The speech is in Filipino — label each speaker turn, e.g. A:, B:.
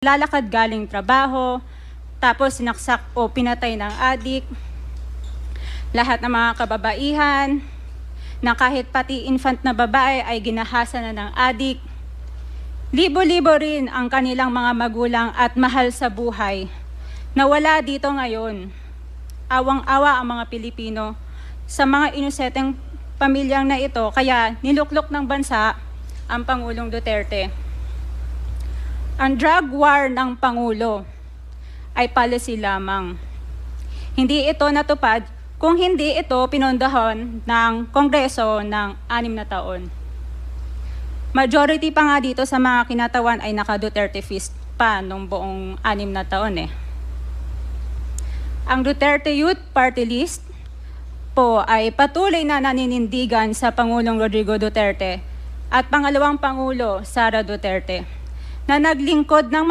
A: lalakad galing trabaho, tapos sinaksak o pinatay ng adik, lahat ng mga kababaihan, na kahit pati infant na babae ay ginahasa na ng adik. Libo-libo rin ang kanilang mga magulang at mahal sa buhay na wala dito ngayon. Awang-awa ang mga Pilipino sa mga inosenteng pamilyang na ito, kaya niluklok ng bansa ang Pangulong Duterte. Ang drug war ng Pangulo ay policy lamang. Hindi ito natupad kung hindi ito pinondohan ng Kongreso ng 6 na taon. Majority pa nga dito sa mga kinatawan ay naka-Duterte fist pa nung buong 6 na taon eh. Ang Duterte Youth Party List po ay patuloy na naninindigan sa Pangulong Rodrigo Duterte at pangalawang Pangulo, Sara Duterte, na naglingkod ng